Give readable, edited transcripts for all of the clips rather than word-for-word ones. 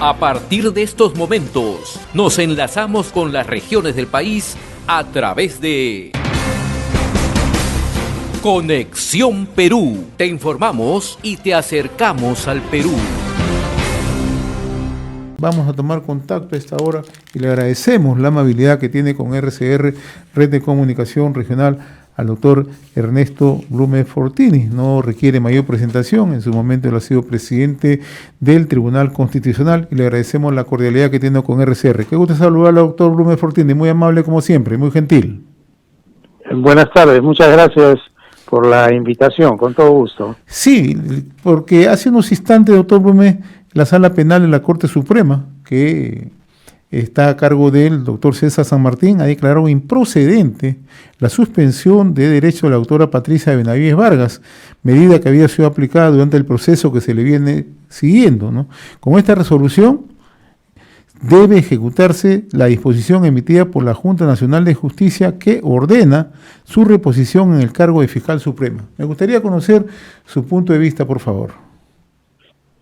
A partir de estos momentos, nos enlazamos con las regiones del país a través de Conexión Perú. Te informamos y te acercamos al Perú. Vamos a tomar contacto a esta hora y le agradecemos la amabilidad que tiene con RCR, Red de Comunicación Regional, al doctor Ernesto Blume Fortini. No requiere mayor presentación, en su momento él ha sido presidente del Tribunal Constitucional y le agradecemos la cordialidad que tiene con RCR. Qué gusto saludarlo, doctor Blume Fortini, muy amable como siempre, muy gentil. Buenas tardes, muchas gracias por la invitación, con todo gusto. Sí, porque hace unos instantes, doctor Blume, la Sala Penal de la Corte Suprema, que está a cargo del doctor César San Martín, ha declarado improcedente la suspensión de derecho de la doctora Patricia Benavides Vargas, medida que había sido aplicada durante el proceso que se le viene siguiendo, ¿no? Con esta resolución debe ejecutarse la disposición emitida por la Junta Nacional de Justicia que ordena su reposición en el cargo de fiscal suprema. Me gustaría conocer su punto de vista, por favor.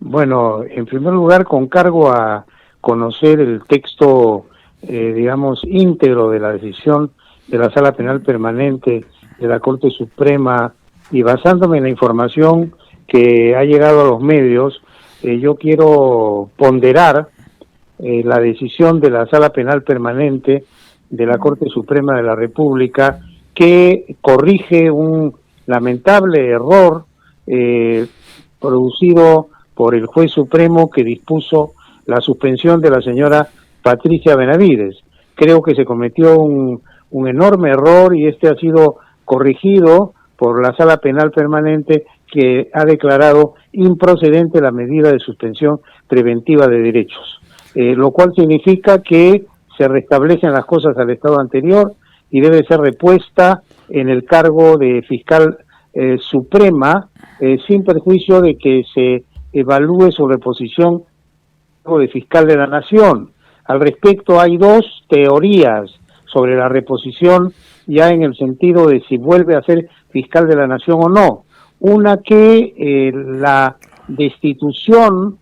Bueno, en primer lugar, con cargo a conocer el texto, digamos, íntegro de la decisión de la Sala Penal Permanente de la Corte Suprema y basándome en la información que ha llegado a los medios, yo quiero ponderar la decisión de la Sala Penal Permanente de la Corte Suprema de la República que corrige un lamentable error producido por el juez supremo que dispuso la suspensión de la señora Patricia Benavides. Creo que se cometió un enorme error y este ha sido corregido por la Sala Penal Permanente que ha declarado improcedente la medida de suspensión preventiva de derechos, lo cual significa que se restablecen las cosas al estado anterior y debe ser repuesta en el cargo de fiscal suprema sin perjuicio de que se evalúe su reposición de fiscal de la Nación. Al respecto hay dos teorías sobre la reposición ya en el sentido de si vuelve a ser fiscal de la Nación o no. Una que la destitución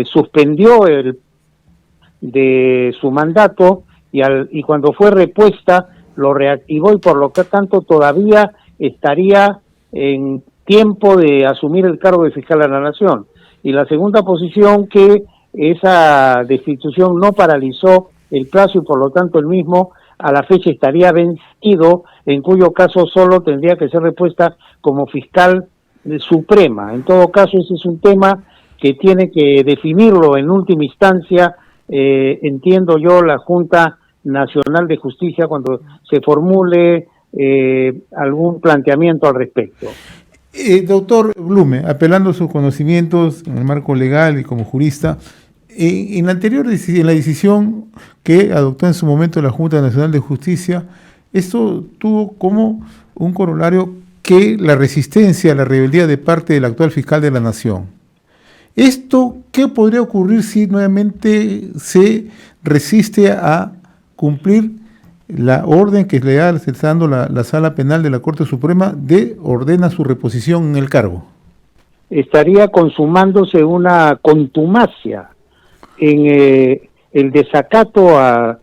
suspendió de su mandato y cuando fue repuesta lo reactivó y por lo que tanto todavía estaría en tiempo de asumir el cargo de fiscal de la Nación. Y la segunda posición que esa destitución no paralizó el plazo y por lo tanto el mismo a la fecha estaría vencido, en cuyo caso solo tendría que ser repuesta como fiscal suprema. En todo caso, ese es un tema que tiene que definirlo en última instancia, entiendo yo, la Junta Nacional de Justicia cuando se formule algún planteamiento al respecto. Doctor Blume, apelando a sus conocimientos en el marco legal y como jurista, en la decisión que adoptó en su momento la Junta Nacional de Justicia, esto tuvo como un corolario que la resistencia a la rebeldía de parte del actual fiscal de la Nación. ¿Esto qué podría ocurrir si nuevamente se resiste a cumplir la orden que le está dando la Sala Penal de la Corte Suprema de ordena su reposición en el cargo? Estaría consumándose una contumacia en el desacato a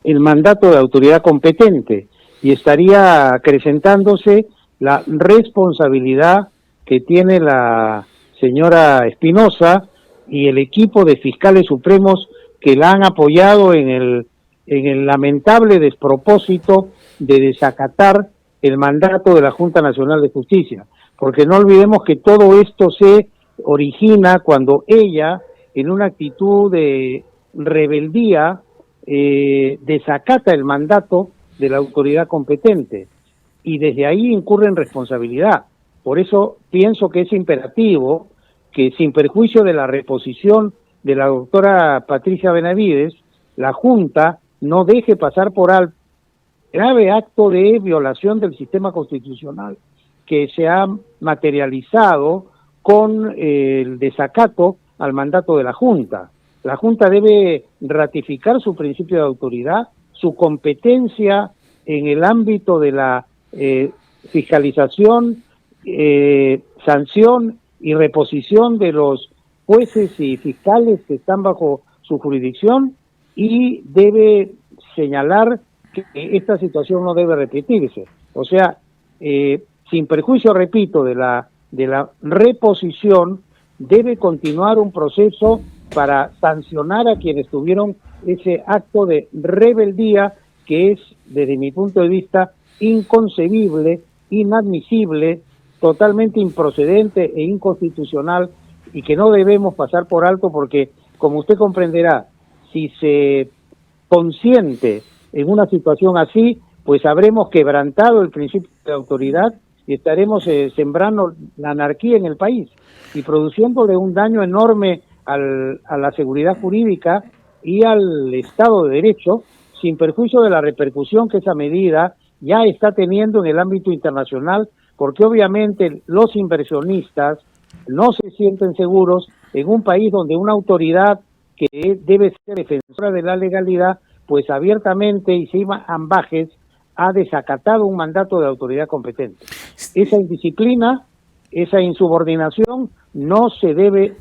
el mandato de autoridad competente y estaría acrecentándose la responsabilidad que tiene la señora Espinosa y el equipo de fiscales supremos que la han apoyado en el lamentable despropósito de desacatar el mandato de la Junta Nacional de Justicia, porque no olvidemos que todo esto se origina cuando ella, en una actitud de rebeldía, desacata el mandato de la autoridad competente y desde ahí incurre en responsabilidad. Por eso pienso que es imperativo que, sin perjuicio de la reposición de la doctora Patricia Benavides, la Junta no deje pasar por alto grave acto de violación del sistema constitucional que se ha materializado con el desacato al mandato de la Junta. La Junta debe ratificar su principio de autoridad, su competencia en el ámbito de la fiscalización, sanción y reposición de los jueces y fiscales que están bajo su jurisdicción y debe señalar que esta situación no debe repetirse. O sea, sin perjuicio, repito, de la reposición, debe continuar un proceso para sancionar a quienes tuvieron ese acto de rebeldía que es, desde mi punto de vista, inconcebible, inadmisible, totalmente improcedente e inconstitucional, y que no debemos pasar por alto porque, como usted comprenderá, si se consiente en una situación así, pues habremos quebrantado el principio de autoridad y estaremos sembrando la anarquía en el país y produciéndole un daño enorme a la seguridad jurídica y al Estado de Derecho, sin perjuicio de la repercusión que esa medida ya está teniendo en el ámbito internacional, porque obviamente los inversionistas no se sienten seguros en un país donde una autoridad que debe ser defensora de la legalidad, pues abiertamente y sin ambajes ha desacatado un mandato de autoridad competente. Esa indisciplina, esa insubordinación no se debe,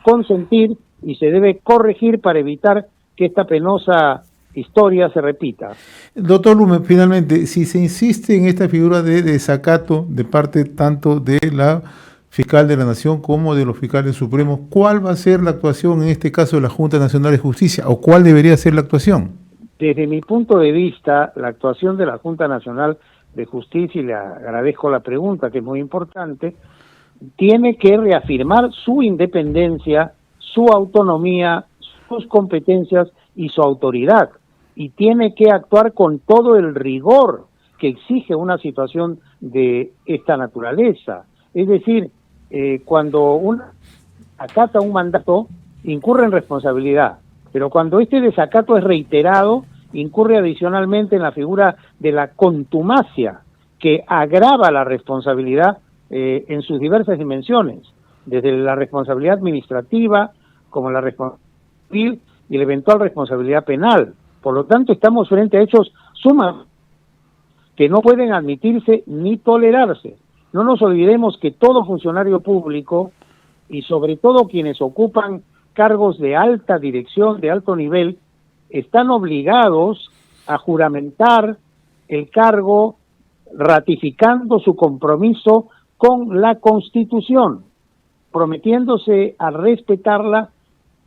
consentir y se debe corregir para evitar que esta penosa historia se repita. Doctor Blume, finalmente, si se insiste en esta figura de desacato de parte tanto de la fiscal de la Nación como de los fiscales supremos, ¿cuál va a ser la actuación en este caso de la Junta Nacional de Justicia o cuál debería ser la actuación? Desde mi punto de vista, la actuación de la Junta Nacional de Justicia, y le agradezco la pregunta que es muy importante, tiene que reafirmar su independencia, su autonomía, sus competencias y su autoridad, y tiene que actuar con todo el rigor que exige una situación de esta naturaleza. Es decir, cuando uno acata un mandato, incurre en responsabilidad, pero cuando este desacato es reiterado, incurre adicionalmente en la figura de la contumacia, que agrava la responsabilidad en sus diversas dimensiones, desde la responsabilidad administrativa, como la responsabilidad civil y la eventual responsabilidad penal. Por lo tanto, estamos frente a hechos sumamente que no pueden admitirse ni tolerarse. No nos olvidemos que todo funcionario público, y sobre todo quienes ocupan cargos de alta dirección, de alto nivel, están obligados a juramentar el cargo ratificando su compromiso con la Constitución, prometiéndose a respetarla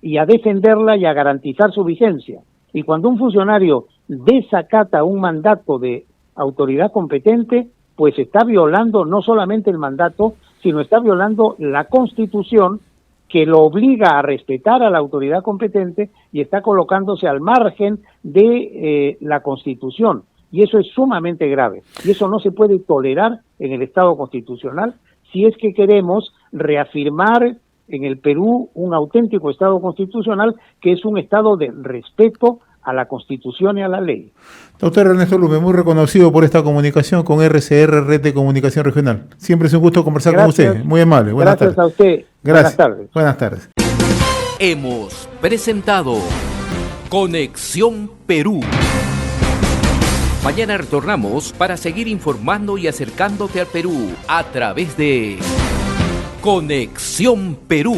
y a defenderla y a garantizar su vigencia. Y cuando un funcionario desacata un mandato de autoridad competente, pues está violando no solamente el mandato, sino está violando la Constitución, que lo obliga a respetar a la autoridad competente y está colocándose al margen de la Constitución. Y eso es sumamente grave. Y eso no se puede tolerar en el Estado constitucional si es que queremos reafirmar en el Perú un auténtico Estado constitucional, que es un Estado de respeto a la Constitución y a la ley. Doctor Ernesto Blume, muy reconocido por esta comunicación con RCR, Red de Comunicación Regional. Siempre es un gusto conversar con usted. Muy amable. Buenas tardes. Gracias a usted. Gracias. Buenas tardes. Buenas tardes. Hemos presentado Conexión Perú. Mañana retornamos para seguir informando y acercándote al Perú a través de Conexión Perú.